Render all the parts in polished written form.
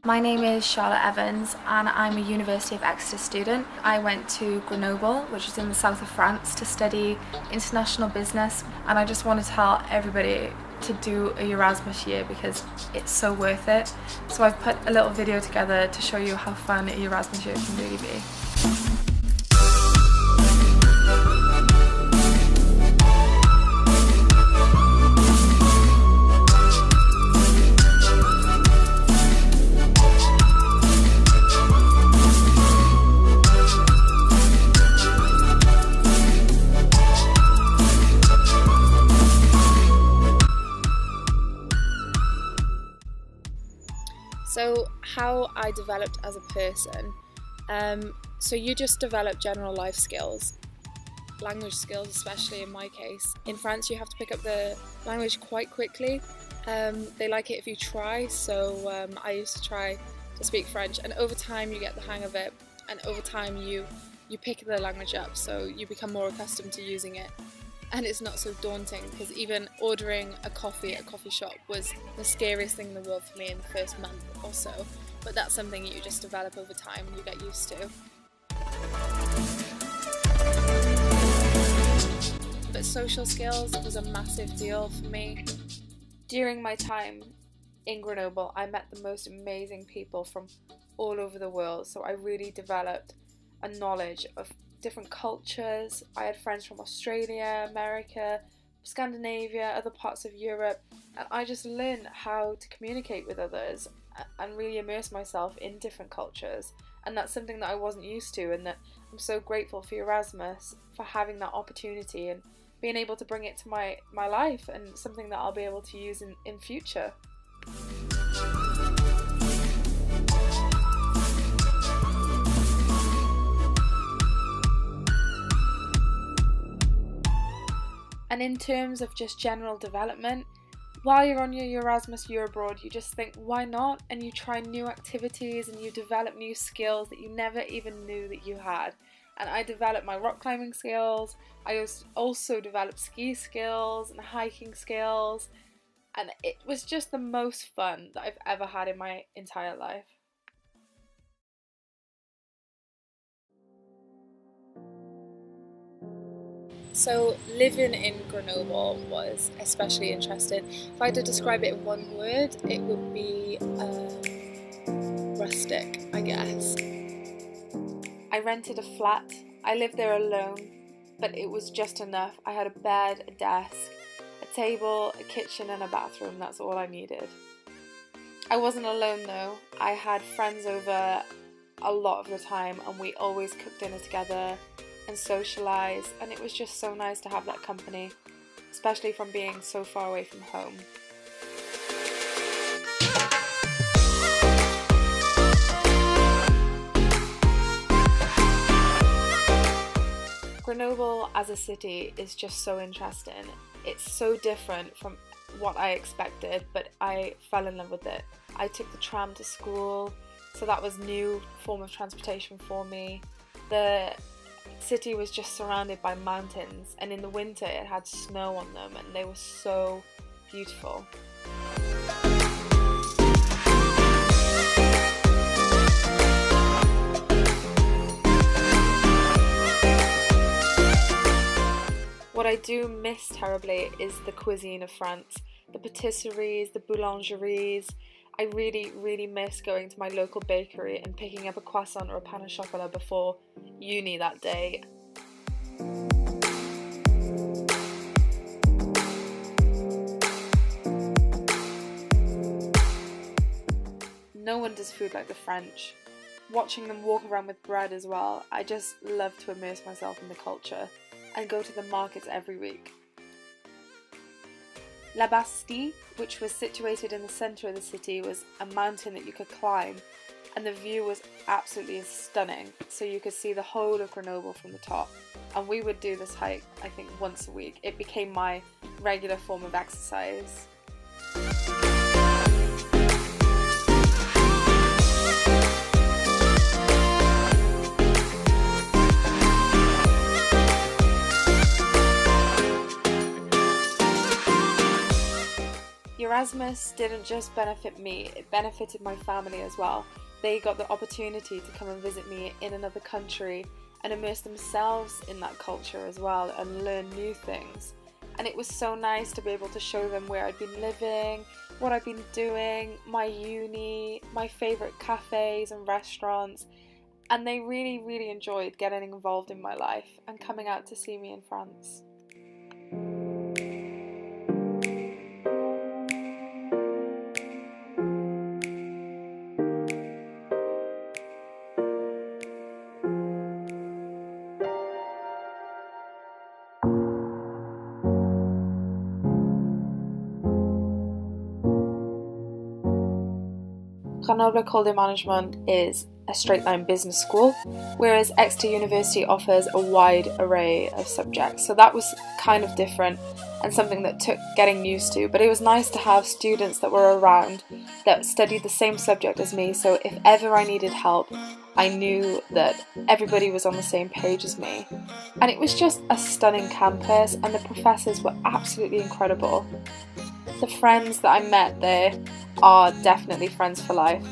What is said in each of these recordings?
My name is Charlotte Evans and I'm a University of Exeter student. I went to Grenoble, which is in the south of France, to study international business, and I just want to tell everybody to do a Erasmus year because it's so worth it. So I've put a little video together to show you how fun a Erasmus year can really be. So how I developed as a person, so you just develop general life skills, language skills especially in my case. In France you have to pick up the language quite quickly. They like it if you try, so I used to try to speak French, and over time you get the hang of it, and over time you pick the language up, so you become more accustomed to using it. And it's not so daunting, because even ordering a coffee at a coffee shop was the scariest thing in the world for me in the first month or so. But that's something you just develop over time and you get used to. But social skills was a massive deal for me. During my time in Grenoble, I met the most amazing people from all over the world, so I really developed a knowledge of different cultures. I had friends from Australia, America, Scandinavia, other parts of Europe, and I just learned how to communicate with others and really immerse myself in different cultures. And that's something that I wasn't used to, and that I'm so grateful for Erasmus for having that opportunity and being able to bring it to my life, and something that I'll be able to use in future. And in terms of just general development, while you're on your Erasmus year abroad, you just think, why not? And you try new activities and you develop new skills that you never even knew that you had. And I developed my rock climbing skills. I also developed ski skills and hiking skills. And it was just the most fun that I've ever had in my entire life. So living in Grenoble was especially interesting. If I had to describe it in one word, it would be rustic, I guess. I rented a flat. I lived there alone, but it was just enough. I had a bed, a desk, a table, a kitchen and a bathroom. That's all I needed. I wasn't alone though. I had friends over a lot of the time, and we always cooked dinner together and socialise, and it was just so nice to have that company, especially from being so far away from home. Grenoble as a city is just so interesting. It's so different from what I expected, but I fell in love with it. I took the tram to school, so that was a new form of transportation for me. The city was just surrounded by mountains, and in the winter it had snow on them, and they were so beautiful. What I do miss terribly is the cuisine of France, the patisseries, the boulangeries. I really miss going to my local bakery and picking up a croissant or a pain au chocolat before uni that day. No one does food like the French. Watching them walk around with bread as well, I just love to immerse myself in the culture and go to the markets every week. La Bastille, which was situated in the centre of the city, was a mountain that you could climb, and the view was absolutely stunning, so you could see the whole of Grenoble from the top. And we would do this hike, I think, once a week. It became my regular form of exercise. Erasmus didn't just benefit me, it benefited my family as well. They got the opportunity to come and visit me in another country and immerse themselves in that culture as well and learn new things. And it was so nice to be able to show them where I'd been living, what I'd been doing, my uni, my favourite cafes and restaurants. And they really, really enjoyed getting involved in my life and coming out to see me in France. Grenoble École de Management is a straight-line business school, whereas Exeter University offers a wide array of subjects. So that was kind of different and something that took getting used to, but it was nice to have students that were around that studied the same subject as me, so if ever I needed help, I knew that everybody was on the same page as me. And it was just a stunning campus, and the professors were absolutely incredible. The friends that I met there are definitely friends for life.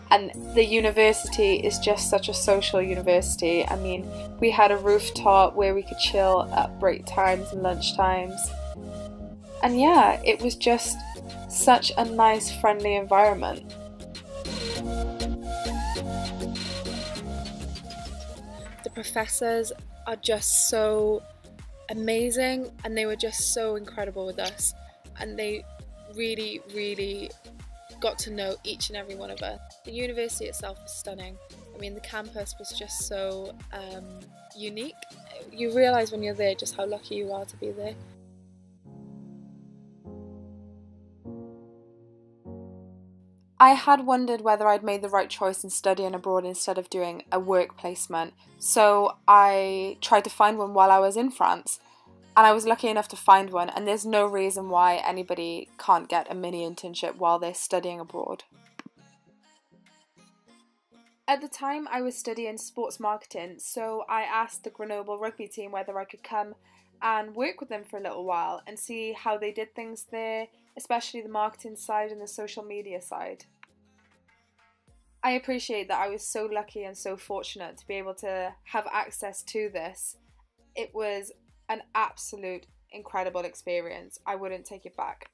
And the university is just such a social university. I mean, we had a rooftop where we could chill at break times and lunch times. And yeah, it was just such a nice, friendly environment. The professors are just so amazing, and they were just so incredible with us. And they really, really got to know each and every one of us. The university itself was stunning. I mean, the campus was just so unique. You realise when you're there just how lucky you are to be there. I had wondered whether I'd made the right choice in studying abroad instead of doing a work placement, so I tried to find one while I was in France. And I was lucky enough to find one, and there's no reason why anybody can't get a mini internship while they're studying abroad. At the time, I was studying sports marketing, so I asked the Grenoble rugby team whether I could come and work with them for a little while and see how they did things there, especially the marketing side and the social media side. I appreciate that I was so lucky and so fortunate to be able to have access to this. It was an absolute incredible experience. I wouldn't take it back.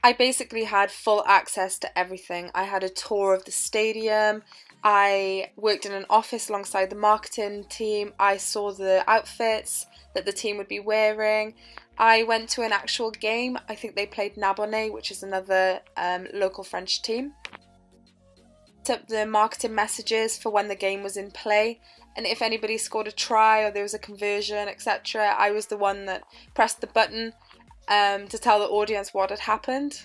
I basically had full access to everything. I had a tour of the stadium, I worked in an office alongside the marketing team, I saw the outfits that the team would be wearing, I went to an actual game. I think they played Narbonnais, which is another local French team. Up the marketing messages for when the game was in play, and if anybody scored a try or there was a conversion, etc., I was the one that pressed the button to tell the audience what had happened.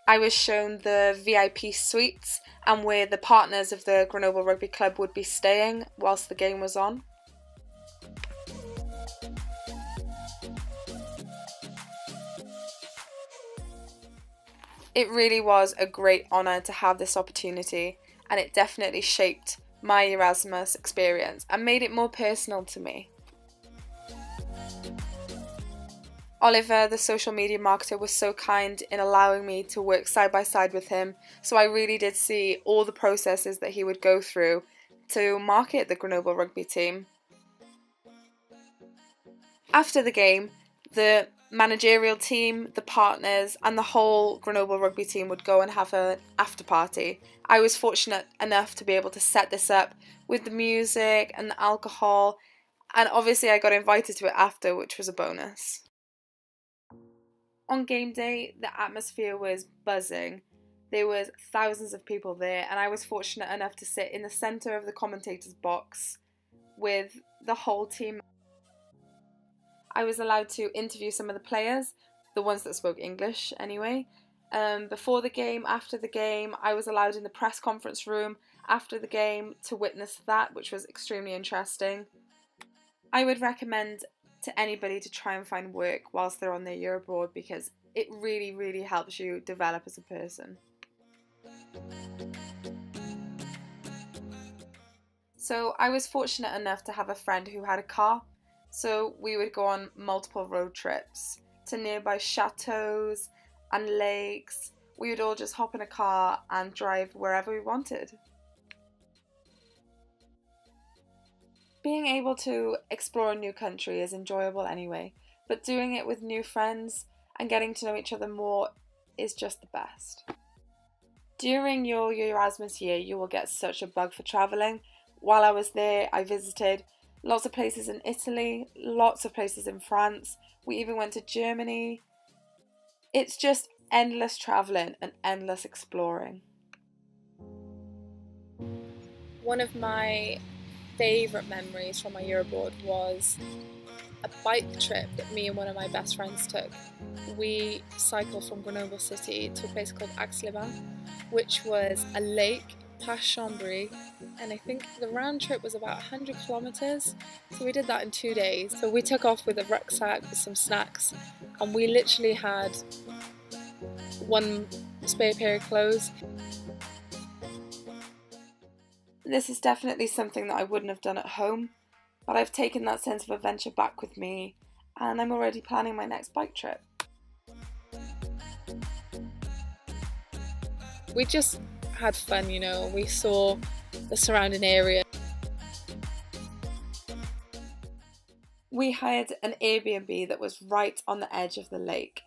I was shown the VIP suites and where the partners of the Grenoble Rugby Club would be staying whilst the game was on. It really was a great honour to have this opportunity, and it definitely shaped my Erasmus experience and made it more personal to me. Oliver, the social media marketer, was so kind in allowing me to work side by side with him, so I really did see all the processes that he would go through to market the Grenoble rugby team. After the game, the managerial team, the partners and the whole Grenoble rugby team would go and have an after party. I was fortunate enough to be able to set this up with the music and the alcohol, and obviously I got invited to it after, which was a bonus. On game day, the atmosphere was buzzing. There was thousands of people there, and I was fortunate enough to sit in the centre of the commentator's box with the whole team. I was allowed to interview some of the players, the ones that spoke English anyway. Before the game, after the game, I was allowed in the press conference room after the game to witness that, which was extremely interesting. I would recommend to anybody to try and find work whilst they're on their year abroad, because it really, really helps you develop as a person. So I was fortunate enough to have a friend who had a car, so we would go on multiple road trips, to nearby chateaus and lakes. We would all just hop in a car and drive wherever we wanted. Being able to explore a new country is enjoyable anyway, but doing it with new friends and getting to know each other more is just the best. During your Erasmus year, you will get such a bug for travelling. While I was there, I visited lots of places in Italy, lots of places in France. We even went to Germany. It's just endless travelling and endless exploring. One of my favourite memories from my year abroad was a bike trip that me and one of my best friends took. We cycled from Grenoble city to a place called Aix-les-Bains, which was a lake past Chambéry, and I think the round trip was about 100 kilometres, so we did that in 2 days. So we took off with a rucksack with some snacks, and we literally had one spare pair of clothes. This is definitely something that I wouldn't have done at home, but I've taken that sense of adventure back with me, and I'm already planning my next bike trip. We just had fun, you know, we saw the surrounding area. We hired an Airbnb that was right on the edge of the lake.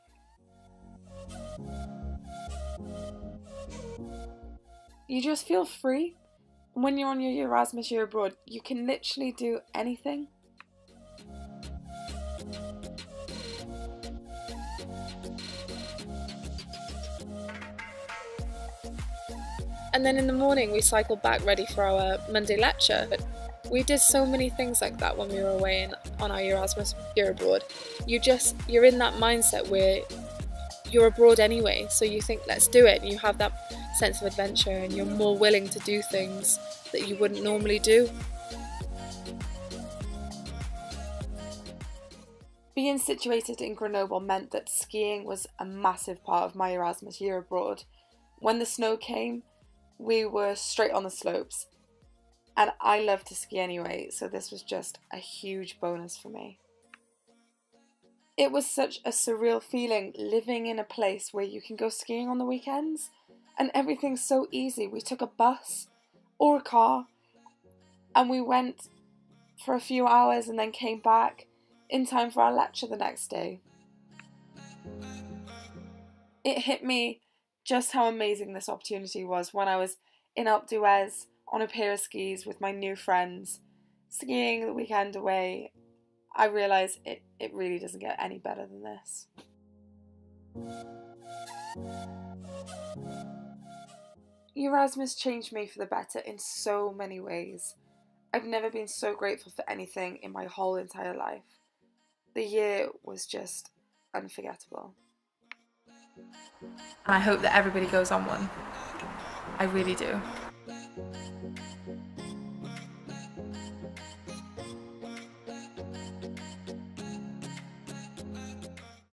You just feel free. When you're on your Erasmus year abroad, you can literally do anything. And then in the morning we cycled back ready for our Monday lecture. We did so many things like that when we were away on our Erasmus year abroad. You're in that mindset where you're abroad anyway, so you think, let's do it, and you have that sense of adventure and you're more willing to do things that you wouldn't normally do. Being situated in Grenoble meant that skiing was a massive part of my Erasmus year abroad. When the snow came, we were straight on the slopes, and I love to ski anyway, so this was just a huge bonus for me. It was such a surreal feeling living in a place where you can go skiing on the weekends, and everything's so easy. We took a bus or a car, and we went for a few hours and then came back in time for our lecture the next day. It hit me just how amazing this opportunity was when I was in Alpe d'Huez on a pair of skis with my new friends, skiing the weekend away. I realised it really doesn't get any better than this. Erasmus changed me for the better in so many ways. I've never been so grateful for anything in my whole entire life. The year was just unforgettable. And I hope that everybody goes on one. I really do.